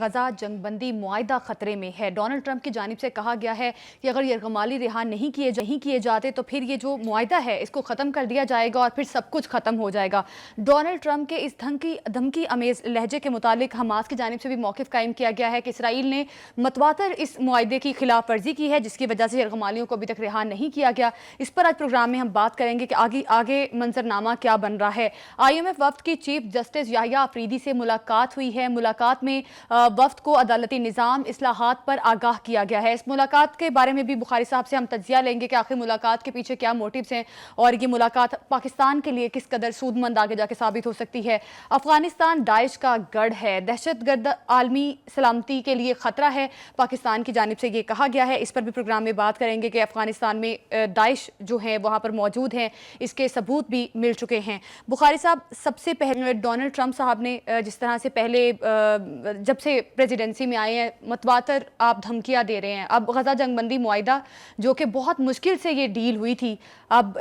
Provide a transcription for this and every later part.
غزہ جنگ بندی معاہدہ خطرے میں ہے۔ ڈونلڈ ٹرمپ کی جانب سے کہا گیا ہے کہ اگر یرغمالی رہا نہیں کیے جاتے تو پھر یہ جو معاہدہ ہے اس کو ختم کر دیا جائے گا اور پھر سب کچھ ختم ہو جائے گا۔ ڈونلڈ ٹرمپ کے اس دھمکی امیز لہجے کے متعلق حماس کی جانب سے بھی موقف قائم کیا گیا ہے کہ اسرائیل نے متواتر اس معاہدے کی خلاف ورزی کی ہے جس کی وجہ سے یرغمالیوں کو ابھی تک رہا نہیں کیا گیا۔ اس پر آج پروگرام میں ہم بات کریں گے کہ آگے منظرنامہ کیا بن رہا ہے۔ IMF وفد کی چیف جسٹس یحییٰ آفریدی سے ملاقات ہوئی ہے۔ ملاقات میں وفد کو عدالتی نظام اصلاحات پر آگاہ کیا گیا ہے۔ اس ملاقات کے بارے میں بھی بخاری صاحب سے ہم تجزیہ لیں گے کہ آخر ملاقات کے پیچھے کیا موٹیوز ہیں اور یہ ملاقات پاکستان کے لیے کس قدر سود مند آگے جا کے ثابت ہو سکتی ہے۔ افغانستان داعش کا گڑھ ہے، دہشت گرد عالمی سلامتی کے لیے خطرہ ہے، پاکستان کی جانب سے یہ کہا گیا ہے۔ اس پر بھی پروگرام میں بات کریں گے کہ افغانستان میں داعش جو ہے وہاں پر موجود ہیں، اس کے ثبوت بھی مل چکے ہیں۔ بخاری صاحب، سب سے پہلے ڈونلڈ ٹرمپ صاحب نے جس طرح سے پہلے جب سے پریزیڈنسی میں آئے ہیں متواتر آپ دھمکیاں دے رہے ہیں، اب غزہ جنگ بندی معاہدہ جو کہ بہت مشکل سے یہ ڈیل ہوئی تھی، اب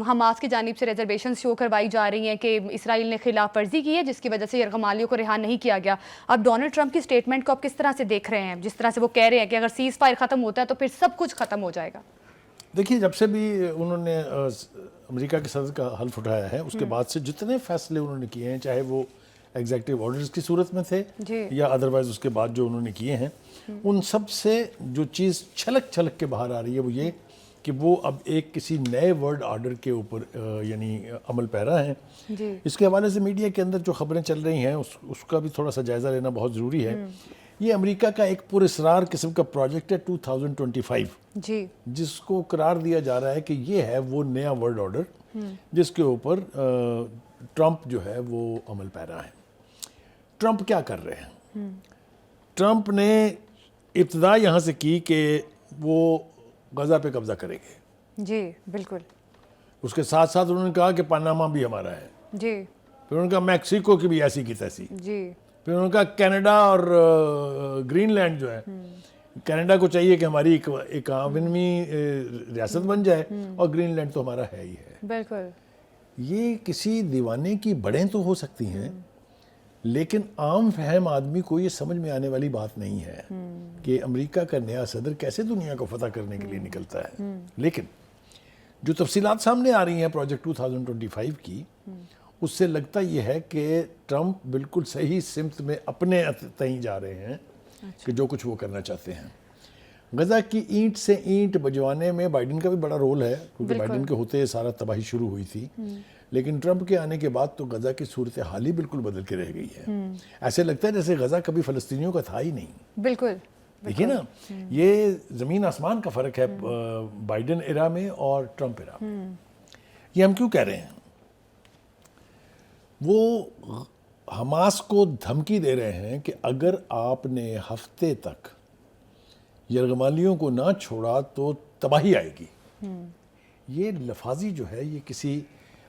حماس کی جانب سے ریزرویشن شو کروائی جا رہی ہیں کہ اسرائیل نے خلاف ورزی کی ہے جس کی وجہ سے یرغمالیوں کو رہا نہیں کیا گیا۔ اب ڈونلڈ ٹرمپ کی سٹیٹمنٹ کو آپ کس طرح سے دیکھ رہے ہیں، جس طرح سے وہ کہہ رہے ہیں کہ اگر سیز فائر ختم ہوتا ہے تو پھر سب کچھ ختم ہو جائے گا؟ دیکھیے، جب سے بھی انہوں نے امریکہ کے صدر کا حلف اٹھایا ہے اس کے بعد سے جتنے فیصلے انہوں نے کیے ہیں، چاہے وہ ایگزیکٹو آرڈرز کی صورت میں تھے یا ادروائز اس کے بعد جو انہوں نے کیے ہیں، ان سب سے جو چیز چھلک چھلک کے باہر آ رہی ہے وہ یہ کہ وہ اب ایک کسی نئے ورلڈ آرڈر کے اوپر یعنی عمل پیرا ہیں۔ اس کے حوالے سے میڈیا کے اندر جو خبریں چل رہی ہیں اس کا بھی تھوڑا سا جائزہ لینا بہت ضروری ہے۔ یہ امریکہ کا ایک پراسرار قسم کا پروجیکٹ ہے 2025 جس کو قرار دیا جا رہا ہے کہ یہ ہے وہ نیا ورلڈ آرڈر جس کے اوپر ٹرمپ جو ہے وہ عمل پیرا ہے۔ ٹرمپ کیا کر رہے ہیں؟ ٹرمپ نے ابتدا یہاں سے کی کہ وہ غزہ پہ قبضہ کریں گے۔ جی بالکل۔ اس کے ساتھ ساتھ انہوں نے کہا کہ پاناما بھی ہمارا ہے۔ جی۔ پھر انہوں نے کہا میکسیکو کی بھی ایسی کی تیسی۔ جی۔ پھر انہوں نے کہا کینیڈا اور گرین لینڈ جو ہے، کینیڈا کو چاہیے کہ ہماری ایک عالمی ریاست بن جائے اور گرین لینڈ تو ہمارا ہے ہی ہے۔ بالکل۔ یہ کسی دیوانے کی بڑیں تو ہو سکتی ہیں لیکن عام فہم آدمی کو یہ سمجھ میں آنے والی بات نہیں ہے کہ امریکہ کا نیا صدر کیسے دنیا کو فتح کرنے کے لیے نکلتا ہے۔ لیکن جو تفصیلات سامنے آ رہی ہیں پروجیکٹ 2025 کی، اس سے لگتا یہ ہے کہ ٹرمپ بالکل صحیح سمت میں اپنے تئیں جا رہے ہیں کہ جو کچھ وہ کرنا چاہتے ہیں۔ غزہ کی اینٹ سے اینٹ بجوانے میں بائیڈن کا بھی بڑا رول ہے کیونکہ بائیڈن کے ہوتے سارا تباہی شروع ہوئی تھی، لیکن ٹرمپ کے آنے کے بعد تو غزہ کی صورتحال ہی بالکل بدل کے رہ گئی ہے۔ ایسے لگتا ہے جیسے غزہ کبھی فلسطینیوں کا تھا ہی نہیں۔ بالکل۔ دیکھیے نا، یہ زمین آسمان کا فرق ہے بائیڈن ایرا میں اور ٹرمپ ایرا میں۔ یہ ہم کیوں کہہ رہے ہیں؟ وہ حماس کو دھمکی دے رہے ہیں کہ اگر آپ نے ہفتے تک یرغمالیوں کو نہ چھوڑا تو تباہی آئے گی۔ یہ لفاظی جو ہے یہ کسی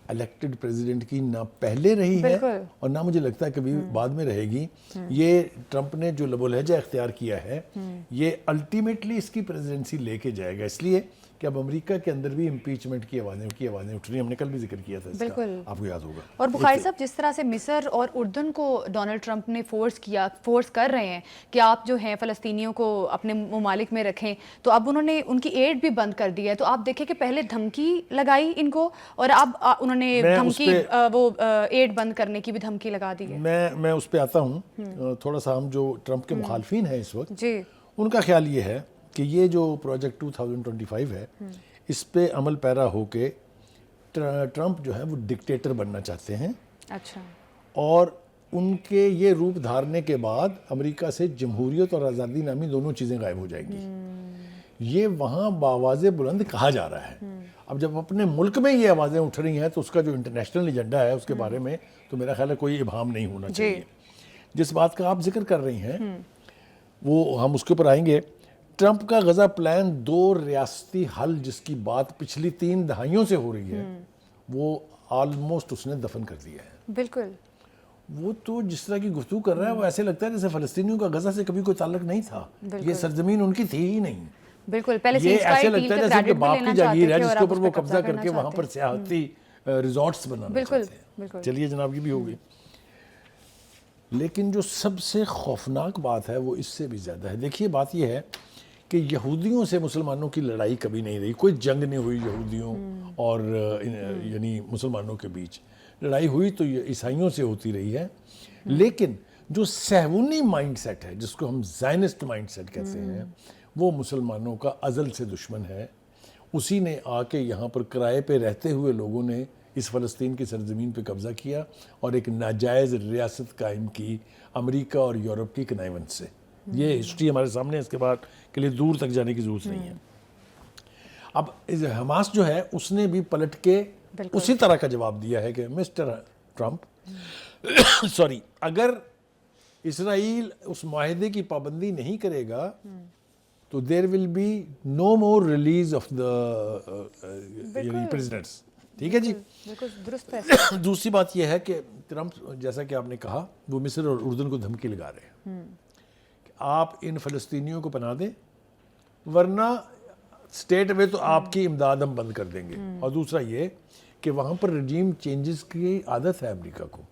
الیکٹڈ پریزیڈنٹ کی نہ پہلے رہی ہے اور نہ مجھے لگتا ہے کبھی بعد میں رہے گی۔ یہ ٹرمپ نے جو لب و لہجہ اختیار کیا ہے یہ الٹیمیٹلی اس کی پریزیڈنسی لے کے جائے گا، اس لیے کہ اب امریکہ کے اندر بھی امپیچمنٹ کی آوازیں اٹھ رہی ہیں۔ ہم نے کل بھی ذکر کیا تھا اس کا، آپ کو یاد ہوگا۔ اور بخاری صاحب، جس طرح سے مصر اور اردن کو ڈونلڈ ٹرمپ نے فورس کر رہے ہیں کہ آپ جو ہیں فلسطینیوں کو اپنے ممالک میں رکھیں، تو اب انہوں نے ان کی ایڈ بھی بند کر دی ہے۔ تو آپ دیکھیں کہ پہلے دھمکی لگائی ان کو اور اب انہوں نے وہ ایڈ بند کرنے کی بھی دھمکی لگا دی ہے۔ میں اس پہ آتا ہوں۔ تھوڑا سا ہم جو ٹرمپ کے مخالفین ہیں اس وقت، ان کا خیال یہ ہے کہ یہ جو پروجیکٹ 2025 ہے اس پہ عمل پیرا ہو کے ٹرمپ جو ہے وہ ڈکٹیٹر بننا چاہتے ہیں۔ اچھا۔ اور ان کے یہ روپ دھارنے کے بعد امریکہ سے جمہوریت اور آزادی نامی دونوں چیزیں غائب ہو جائیں گی۔ یہ وہاں بآواز بلند کہا جا رہا ہے۔ اب جب اپنے ملک میں یہ آوازیں اٹھ رہی ہیں تو اس کا جو انٹرنیشنل ایجنڈا ہے اس کے بارے میں تو میرا خیال ہے کوئی ابہام نہیں ہونا چاہیے۔ جس بات کا آپ ذکر کر رہی ہیں وہ ہم اس کے اوپر آئیں گے۔ ٹرمپ کا غزہ پلان 2 ریاستی حل جس کی بات پچھلی 3 دہائیوں سے ہو رہی ہے وہ آلموسٹ اس نے دفن کر دیا ہے۔ بالکل۔ وہ تو جس طرح کی گفتگو کر رہا ہے وہ ایسے لگتا ہے جیسے فلسطینیوں کا غزہ سے کبھی کوئی تعلق نہیں تھا، یہ سرزمین ان کی تھی ہی نہیں۔ بالکل، پہلے یہ ایسے لگتا ہے جیسے کہ باپ کی جاگیر ہے جس کے اوپر وہ قبضہ کر کے وہاں پر سیاحتی ریزورٹس بنانا چاہتے ہیں۔ چلیے جناب، یہ بھی ہو گئی۔ لیکن جو سب سے خوفناک بات ہے وہ اس سے بھی زیادہ ہے. دیکھیے بات یہ ہے کہ یہودیوں سے مسلمانوں کی لڑائی کبھی نہیں رہی, کوئی جنگ نہیں ہوئی یہودیوں اور یعنی مسلمانوں کے بیچ. لڑائی ہوئی تو یہ عیسائیوں سے ہوتی رہی ہے, لیکن جو صہیونی مائنڈ سیٹ ہے جس کو ہم زائنسٹ مائنڈ سیٹ کہتے ہیں وہ مسلمانوں کا ازل سے دشمن ہے. اسی نے آ کے یہاں پر کرائے پہ رہتے ہوئے لوگوں نے اس فلسطین کی سرزمین پہ قبضہ کیا اور ایک ناجائز ریاست قائم کی امریکہ اور یورپ کی کنائیونس سے. یہ ہسٹری ہمارے سامنے ہے, اس کے بعد کے لیے دور تک جانے کی ضرورت نہیں ہے. اب حماس جو ہے اس نے بھی پلٹ کے اسی طرح کا جواب دیا ہے کہ مسٹر ٹرمپ سوری, اگر اسرائیل اس معاہدے کی پابندی نہیں کرے گا تو there will be no more release of the prisoners. ٹھیک ہے جی. درست ہے. دوسری بات یہ ہے کہ ٹرمپ جیسا کہ آپ نے کہا وہ مصر اور اردن کو دھمکی لگا رہے ہیں کہ آپ ان فلسطینیوں کو پناہ دیں ورنہ اسٹیٹ میں تو آپ کی امداد ہم بند کر دیں گے. اور دوسرا یہ کہ وہاں پر رجیم چینجز کی عادت ہے امریکہ کو.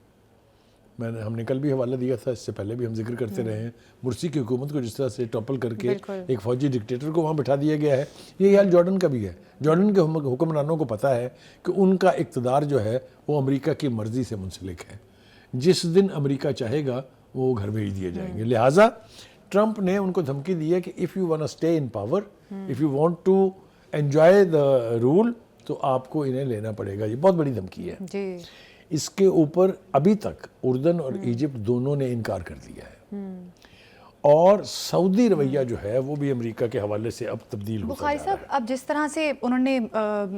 ہم نے کل بھی حوالہ دیا تھا, اس سے پہلے بھی ہم ذکر کرتے رہے ہیں, مرسی کی حکومت کو جس طرح سے ٹاپل کر کے ایک فوجی ڈکٹیٹر کو وہاں بٹھا دیا گیا ہے. یہ حال جارڈن کا بھی ہے. جارڈن کے حکمرانوں کو پتہ ہے کہ ان کا اقتدار جو ہے وہ امریکہ کی مرضی سے منسلک ہے. جس دن امریکہ چاہے گا وہ گھر بھیج دیے جائیں گے. لہٰذا ٹرمپ نے ان کو دھمکی دی ہے کہ if you want to stay in power, if you want to enjoy the rule, تو آپ کو انہیں لینا پڑے گا. یہ بہت بڑی دھمکی ہے. جی. اس کے اوپر ابھی تک اردن اور ایجپٹ دونوں نے انکار کر دیا ہے, اور سعودی رویہ جو ہے وہ بھی امریکہ کے حوالے سے اب تبدیل ہوتا جا رہا ہے. بخاری صاحب, اب جس طرح سے انہوں نے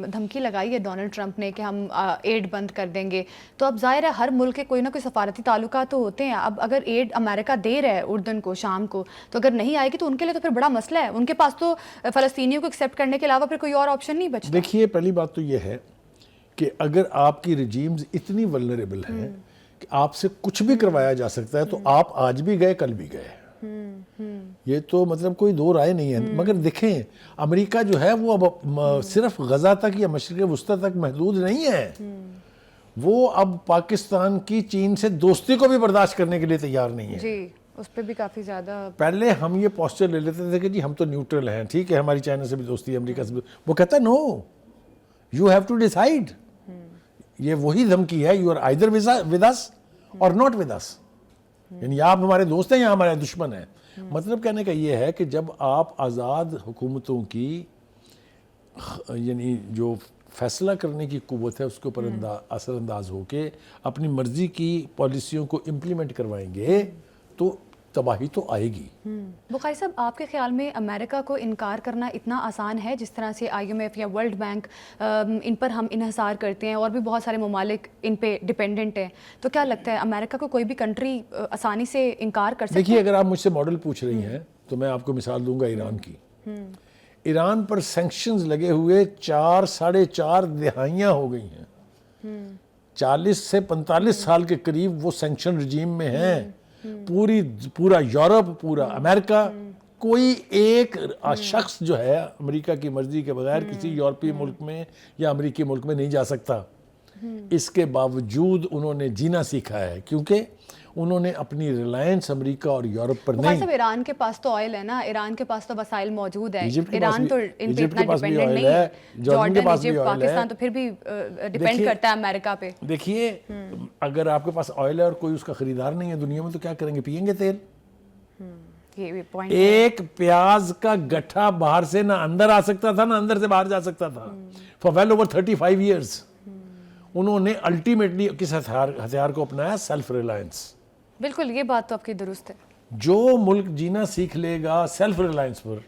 دھمکی لگائی ہے ڈونلڈ ٹرمپ نے کہ ہم ایڈ بند کر دیں گے, تو اب ظاہر ہے ہر ملک کے کوئی نہ کوئی سفارتی تعلقات تو ہوتے ہیں. اب اگر ایڈ امریکہ دے رہا ہے اردن کو, شام کو, تو اگر نہیں آئے گی تو ان کے لیے تو پھر بڑا مسئلہ ہے. ان کے پاس تو فلسطینیوں کو ایکسیپٹ کرنے کے علاوہ پھر کوئی اور آپشن نہیں بچتا. دیکھیے پہلی بات تو یہ ہے کہ اگر آپ کی رجیمز اتنی ولنریبل ہیں کہ آپ سے کچھ بھی کروایا جا سکتا ہے تو آپ آج بھی گئے کل بھی گئے. یہ تو مطلب کوئی دو رائے نہیں ہے. مگر دیکھیں امریکہ جو ہے وہ اب صرف غزہ تک یا مشرق وسطیٰ تک محدود نہیں ہے. وہ اب پاکستان کی چین سے دوستی کو بھی برداشت کرنے کے لیے تیار نہیں ہے. جی, اس پہ بھی کافی زیادہ. پہلے ہم یہ پوسچر لے لیتے تھے کہ جی ہم تو نیوٹرل ہیں, ٹھیک ہے ہماری چائنا سے بھی دوستی ہے, امریکہ سے بھی. وہ کہتا ہے no, you have to decide. یہ وہی دھمکی ہے, you are either with us or not with us. یعنی آپ ہمارے دوست ہیں یا ہمارے دشمن ہیں. مطلب کہنے کا یہ ہے کہ جب آپ آزاد حکومتوں کی یعنی جو فیصلہ کرنے کی قوت ہے اس کے اوپر اثر انداز ہو کے اپنی مرضی کی پالیسیوں کو امپلیمنٹ کروائیں گے تو تباہی تو آئے گی. بخاری صاحب, آپ کے خیال میں امریکہ کو انکار کرنا اتنا آسان ہے جس طرح سے IMF یا ورلڈ بینک ان پر ہم انحصار کرتے ہیں اور بھی بہت سارے ممالک ان پہ ڈیپینڈنٹ ہیں, تو کیا لگتا ہے امریکہ کو کوئی بھی کنٹری آسانی سے انکار کر سکتی ہے؟ دیکھیے اگر آپ مجھ سے ماڈل پوچھ رہی ہیں تو میں آپ کو مثال دوں گا ایران کی. ایران پر سینکشنز لگے ہوئے 4.5 دہائیاں ہو گئی ہیں. 40 سے 45 سال کے قریب وہ سینکشن رجیم میں ہیں. پورا یورپ, پورا امریکہ, کوئی ایک شخص جو ہے امریکہ کی مرضی کے بغیر کسی یورپی ملک میں یا امریکی ملک میں نہیں جا سکتا. اس کے باوجود انہوں نے جینا سیکھا ہے کیونکہ انہوں نے اپنی ریلائنس امریکہ اور یورپ پر نہیں. صاحب ایران کے پاس تو آئل ہے نا, ایران کے پاس تو وسائل موجود ہیں. ایران تو ان پہ اتنا ڈیپینڈنٹ نہیں ہے. جارڈن, ایجپٹ, پاکستان تو پھر بھی ڈیپینڈ کرتا ہے امریکہ پہ. دیکھیے اگر آپ کے پاس آئل ہے اور کوئی اس کا خریدار نہیں ہے دنیا میں تو کیا کریں گے, پیئیں گے تیل. ایک پیاز کا گٹھا باہر سے نہ اندر آ سکتا تھا نہ اندر سے باہر جا سکتا تھا for well over 35 years. انہوں نے الٹیمیٹلی کس ہتھیار کو اپنایا, سیلف ریلائنس. بالکل, یہ بات تو آپ کی درست ہے. جو ملک جینا سیکھ لے گا سیلف ریلائنس پر,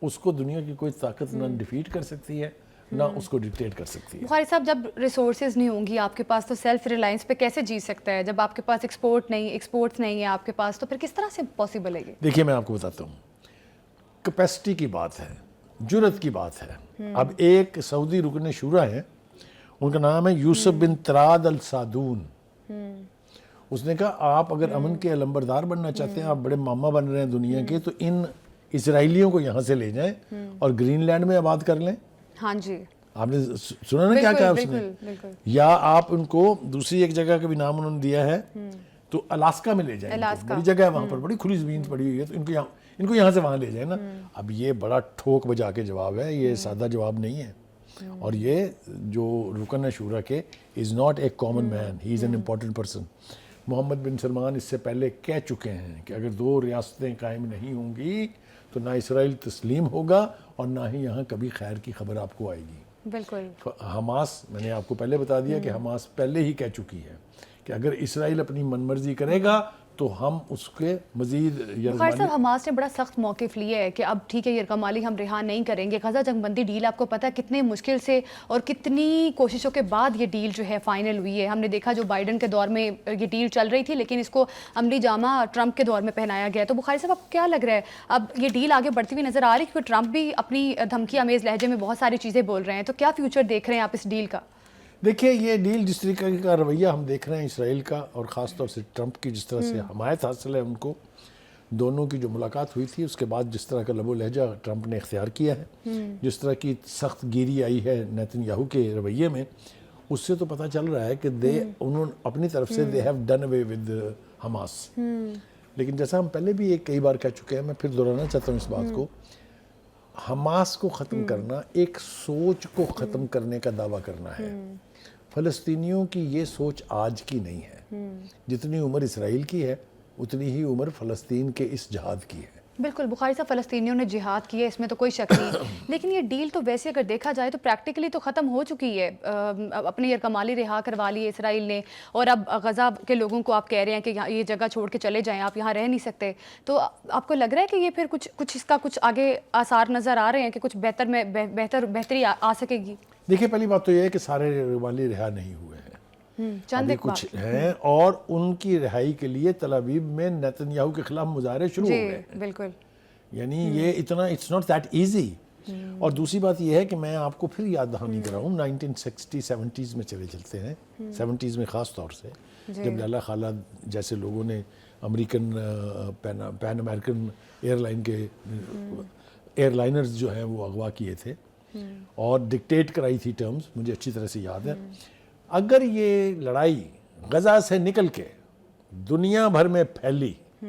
اس کو دنیا کی کوئی طاقت نہ ڈیفیٹ کر سکتی ہے نہ اس کو ڈکٹیٹ کر سکتی ہے. بخاری صاحب, جب ریسورسز نہیں ہوں گی آپ کے پاس تو سیلف ریلائنس پہ کیسے جی سکتا ہے؟ جب آپ کے پاس ایکسپورٹس نہیں ہے آپ کے پاس, تو پھر کس طرح سے پاسبل ہے یہ؟ دیکھیے میں آپ کو بتاتا ہوں, کیپیسٹی کی بات ہے, جرت کی بات ہے. اب ایک سعودی رکن شورا ہے, ان کا نام ہے یوسف بن تراد السادون. اس نے کہا آپ اگر امن کے علمبردار بننا چاہتے ہیں, آپ بڑے ماما بن رہے ہیں دنیا کے, تو ان اسرائیلیوں کو یہاں سے لے جائیں اور گرین لینڈ میں آباد کر لیں. ہاں جی, آپ نے سنا نا کیا کہا اس نے. یا آپ ان کو دوسری ایک جگہ کا بھی نام انہوں نے دیا ہے تو الاسکا میں لے جائیں گے, بڑی جگہ ہے وہاں پر, بڑی کھلی زمین پڑی ہوئی ہے, تو ان کو یہاں سے وہاں لے جائیں نا. اب یہ بڑا ٹھوک بجا کے جواب ہے, یہ سادہ جواب نہیں ہے. اور یہ جو رکن ہے شورا کے is not a common man, he is an important person. Mohammed bin Salman اس سے پہلے کہہ چکے ہیں کہ اگر 2 ریاستیں قائم نہیں ہوں گی تو نہ اسرائیل تسلیم ہوگا اور نہ ہی یہاں کبھی خیر کی خبر آپ کو آئے گی. بالکل. حماس, میں نے آپ کو پہلے بتا دیا کہ حماس پہلے ہی کہہ چکی ہے کہ اگر اسرائیل اپنی من مرضی کرے گا تو ہم اس کے مزید بخاری صاحب, حماس نے بڑا سخت موقف لیا ہے کہ اب ٹھیک ہے یرغمالی ہم رہا نہیں کریں گے. غزہ جنگ بندی ڈیل آپ کو پتہ ہے کتنے مشکل سے اور کتنی کوششوں کے بعد یہ ڈیل جو ہے فائنل ہوئی ہے. ہم نے دیکھا جو بائیڈن کے دور میں یہ ڈیل چل رہی تھی, لیکن اس کو عملی جامہ ٹرمپ کے دور میں پہنایا گیا. تو بخاری صاحب, آپ کیا لگ رہا ہے اب یہ ڈیل آگے بڑھتی ہوئی نظر آ رہی ہے, کیونکہ ٹرمپ بھی اپنی دھمکی آمیز لہجے میں بہت ساری چیزیں بول رہے ہیں, تو کیا فیوچر دیکھ رہے ہیں آپ اس ڈیل کا؟ دیکھیے, یہ ڈیل جس طریقے کا رویہ ہم دیکھ رہے ہیں اسرائیل کا, اور خاص طور سے ٹرمپ کی جس طرح سے حمایت حاصل ہے ان کو, دونوں کی جو ملاقات ہوئی تھی اس کے بعد جس طرح کا لب و لہجہ ٹرمپ نے اختیار کیا ہے, جس طرح کی سخت گیری آئی ہے نیتن یاہو کے رویے میں, اس سے تو پتہ چل رہا ہے کہ انہوں اپنی طرف سے they have done away with Hamas. لیکن جیسا ہم پہلے بھی کئی بار کہہ چکے ہیں, میں پھر دہرانا چاہتا ہوں اس بات کو, حماس کو ختم کرنا ایک سوچ کو ختم کرنے کا دعویٰ کرنا ہے. فلسطینیوں کی یہ سوچ آج کی نہیں ہے. جتنی عمر اسرائیل کی ہے اتنی ہی عمر فلسطین کے اس جہاد کی ہے. بالکل بخاری صاحب, فلسطینیوں نے جہاد کی ہے, اس میں تو کوئی شک نہیں. لیکن یہ ڈیل تو ویسے اگر دیکھا جائے تو پریکٹیکلی تو ختم ہو چکی ہے. اپنی یرغمالی رہا کروا لی ہے اسرائیل نے, اور اب غزہ کے لوگوں کو آپ کہہ رہے ہیں کہ یہ جگہ چھوڑ کے چلے جائیں, آپ یہاں رہ نہیں سکتے. تو آپ کو لگ رہا ہے کہ یہ پھر کچھ اس کا کچھ آگے آثار نظر آ رہے ہیں کہ کچھ بہتری آ سکے گی؟ دیکھیے, پہلی بات تو یہ ہے کہ سارے یرغمالی رہا نہیں ہوئے ہیں, ابھی کچھ ہیں, اور ان کی رہائی کے لیے تل ابیب میں نیتن یاہو کے خلاف مظاہرے شروع ہو گئے ہیں. بالکل. یعنی یہ اتنا اٹس ناٹ دیٹ ایزی. اور دوسری بات یہ ہے کہ میں آپ کو پھر یاد دہانی کراؤں, 1960 70s میں چلے چلتے ہیں, 70s میں خاص طور سے, جب لالا خالد جیسے لوگوں نے امریکن پین امریکن ایئر لائنرز جو ہیں وہ اغوا کیے تھے اور ڈکٹیٹ کرائی تھی ٹرمز, مجھے اچھی طرح سے یاد ہے. اگر یہ لڑائی غزہ سے نکل کے دنیا بھر میں پھیلی تو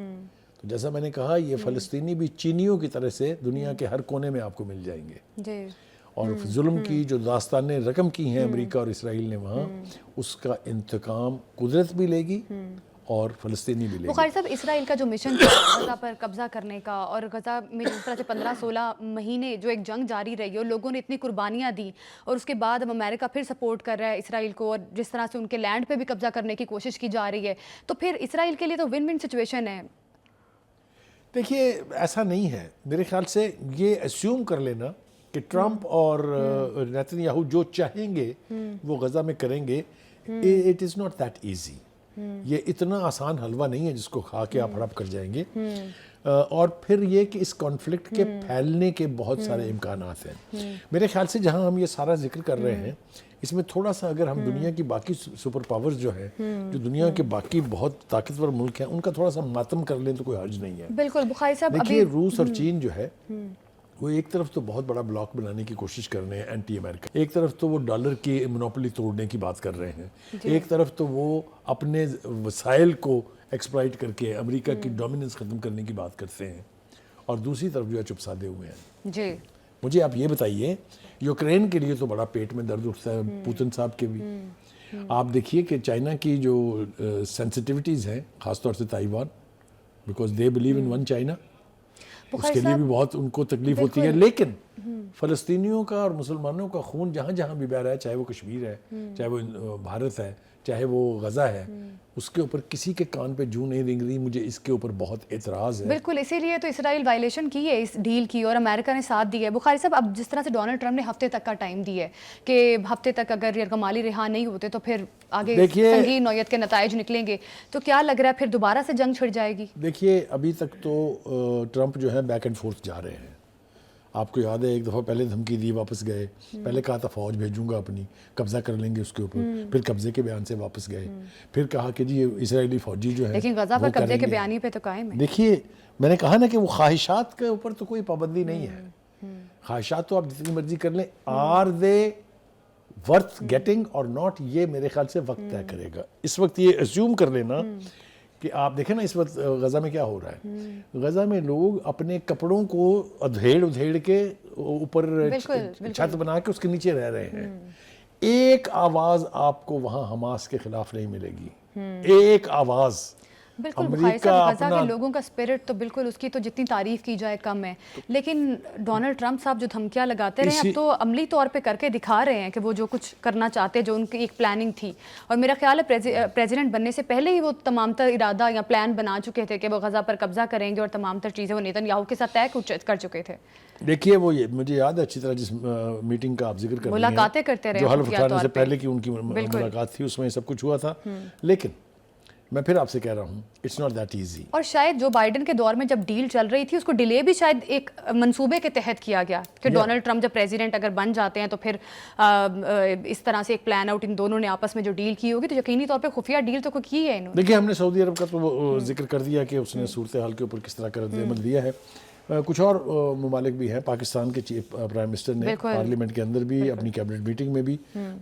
جیسا میں نے کہا, یہ فلسطینی بھی چینیوں کی طرح سے دنیا کے ہر کونے میں آپ کو مل جائیں گے. اور ظلم کی جو داستانیں رقم کی ہیں امریکہ اور اسرائیل نے وہاں, اس کا انتقام قدرت بھی لے گی اور فلسطینی بھی لے گی. بخاری صاحب, اسرائیل کا جو مشن تھا غزہ پر قبضہ کرنے کا, اور غزہ میں جس طرح سے 15-16 مہینے جو ایک جنگ جاری رہی اور لوگوں نے اتنی قربانیاں دی, اور اس کے بعد اب امریکہ پھر سپورٹ کر رہا ہے اسرائیل کو, اور جس طرح سے ان کے لینڈ پہ بھی قبضہ کرنے کی کوشش کی جا رہی ہے, تو پھر اسرائیل کے لیے تو ون ون سچویشن ہے. دیکھیے, ایسا نہیں ہے میرے خیال سے. یہ اسیوم کر لینا کہ ٹرمپ اور نیتن یاہو جو چاہیں گے وہ غزہ میں کریں گے, it is not that easy. یہ اتنا آسان حلوہ نہیں ہے جس کو کھا کے آپ ہڑپ کر جائیں گے. اور پھر یہ کہ اس کانفلکٹ کے پھیلنے کے بہت سارے امکانات ہیں. میرے خیال سے جہاں ہم یہ سارا ذکر کر رہے ہیں, اس میں تھوڑا سا اگر ہم دنیا کی باقی سپر پاورز جو ہیں, جو دنیا کے باقی بہت طاقتور ملک ہیں, ان کا تھوڑا سا ماتم کر لیں تو کوئی حرج نہیں ہے. بالکل بخاری صاحب, دیکھیے, روس اور چین جو ہے وہ ایک طرف تو بہت بڑا بلاک بنانے کی کوشش کر رہے ہیں اینٹی امریکہ, ایک طرف تو وہ ڈالر کی مونوپولی توڑنے کی بات کر رہے ہیں, ایک طرف تو وہ اپنے وسائل کو ایکسپلائٹ کر کے امریکہ کی ڈومیننس ختم کرنے کی بات کرتے ہیں, اور دوسری طرف جو ہے چپ سادے ہوئے ہیں. جی, مجھے آپ یہ بتائیے, یوکرین کے لیے تو بڑا پیٹ میں درد اٹھتا ہے پوتن صاحب کے بھی. آپ دیکھیے کہ چائنا کی جو سینسٹیوٹیز ہیں, خاص طور سے Taiwan, because they believe in one China, اس کے لیے بھی بہت ان کو تکلیف ہوتی ہے. لیکن فلسطینیوں کا اور مسلمانوں کا خون جہاں جہاں بھی بہہ رہا ہے, چاہے وہ کشمیر ہے, چاہے وہ بھارت ہے, چاہے وہ غزہ ہے, اس کے اوپر کسی کے کان پہ جوں نہیں رنگ رہی. مجھے اس کے اوپر بہت اعتراض ہے. بالکل, اسی لیے تو اسرائیل وائلیشن کی ہے اس ڈیل کی, اور امریکہ نے ساتھ دیا ہے. بخاری صاحب, اب جس طرح سے ڈونلڈ ٹرمپ نے ہفتے تک کا ٹائم دیا ہے کہ ہفتے تک اگر یرغمالی رہا نہیں ہوتے تو پھر آگے سنگین نوعیت کے نتائج نکلیں گے, تو کیا لگ رہا ہے پھر دوبارہ سے جنگ چھڑ جائے گی؟ دیکھیے, ابھی تک تو ٹرمپ جو ہے بیک اینڈ فورتھ جا رہے ہیں. آپ کو یاد ہے ایک دفعہ پہلے دھمکی دی, واپس گئے. پہلے کہا تھا فوج بھیجوں گا اپنی, قبضہ کر لیں گے اس کے اوپر, پھر قبضے کے بیان سے واپس گئے, پھر کہا کہ جی اسرائیلی فوجی جو ہے, لیکن غزہ پر قبضے کے بیانی پہ تو قائم ہے. دیکھیے, میں نے کہا نا کہ وہ خواہشات کے اوپر تو کوئی پابندی نہیں ہے. خواہشات تو آپ جتنی مرضی کر لیں, آر دے ورتھ گیٹنگ اور ناٹ, یہ میرے خیال سے وقت طے کرے گا. اس وقت یہ اسیوم کر لینا کہ آپ دیکھیں نا اس وقت غزہ میں کیا ہو رہا ہے. غزہ میں لوگ اپنے کپڑوں کو ادھیڑ کے اوپر چھت بنا کے اس کے نیچے رہ رہے ہیں. ایک آواز آپ کو وہاں حماس کے خلاف نہیں ملے گی, ایک آواز. بالکل بھائی صاحب, غزہ کے لوگوں کا اسپرٹ تو بالکل اس کی تو جتنی تعریف کی جائے کم ہے, لیکن ڈونلڈ ٹرمپ صاحب جو دھمکیاں لگاتے رہے اب تو عملی طور پہ کر کے دکھا رہے ہیں کہ وہ جو کچھ کرنا چاہتے, جو ان کی ایک پلاننگ تھی, اور میرا خیال ہے پریزیڈنٹ بننے سے پہلے ہی وہ تمام تر ارادہ یا پلان بنا چکے تھے کہ وہ غزہ پر قبضہ کریں گے, اور تمام تر چیزیں وہ نیتن یاہو کے ساتھ طے کر چکے تھے. دیکھیے وہ مجھے یاد ہے اچھی طرح جس میٹنگ کا آپ ذکر کر رہے ہیں, ملاقاتیں کرتے رہے جو حلف اٹھانے سے پہلے کی ان کی ملاقات تھی, اس میں سب کچھ ہوا تھا. لیکن میں پھر آپ سے کہہ رہا ہوں اٹس ناٹ دیٹ ایزی. اور شاید جو بائیڈن کے دور میں جب ڈیل چل رہی تھی اس کو ڈیلے بھی شاید ایک منصوبے کے تحت کیا گیا کہ ڈونلڈ ٹرمپ جب پریزیڈنٹ اگر بن جاتے ہیں تو پھر اس طرح سے ایک پلان آؤٹ ان دونوں نے آپس میں جو ڈیل کی ہوگی, تو یقینی طور پہ خفیہ ڈیل تو کی ہے انہوں نے. دیکھیے ہم نے سعودی عرب کا تو ذکر کر دیا کہ اس نے صورتحال کے اوپر کس طرح کا رد عمل دیا ہے. کچھ اور ممالک بھی ہیں. پاکستان کے چیف پرائم منسٹر نے پارلیمنٹ کے اندر بھی اپنی کیبنٹ میٹنگ میں بھی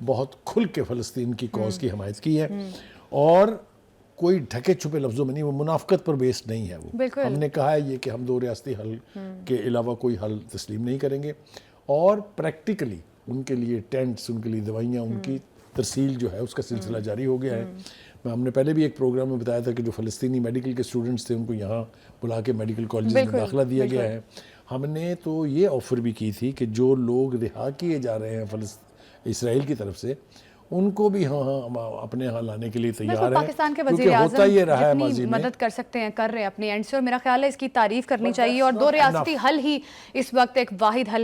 بہت کھل کے فلسطین کی کاز کی حمایت کی ہے, اور کوئی ڈھکے چھپے لفظوں میں نہیں, وہ منافقت پر بیسڈ نہیں ہے. وہ ہم نے کہا ہے یہ کہ ہم دو ریاستی حل کے علاوہ کوئی حل تسلیم نہیں کریں گے, اور پریکٹیکلی ان کے لیے ٹینٹس, ان کے لیے دوائیاں, ان کی ترسیل جو ہے اس کا سلسلہ جاری ہو گیا ہے. ہم نے پہلے بھی ایک پروگرام میں بتایا تھا کہ جو فلسطینی میڈیکل کے اسٹوڈنٹس تھے ان کو یہاں بلا کے میڈیکل کالجز میں داخلہ دیا گیا ہے. ہم نے تو یہ آفر بھی کی تھی کہ جو لوگ رہا کیے جا رہے ہیں اسرائیل کی طرف سے, ان کو بھی ہم اپنے یہاں لانے کے لیے تیار ہیں. پاکستان کے وزیر اعظم جتنی مدد کر سکتے ہیں کر رہے ہیں اپنے اینڈ سے, اور میرا خیال ہے اس کی تعریف کرنی چاہیے, اور دو ریاستی حل ہی اس وقت ایک واحد حل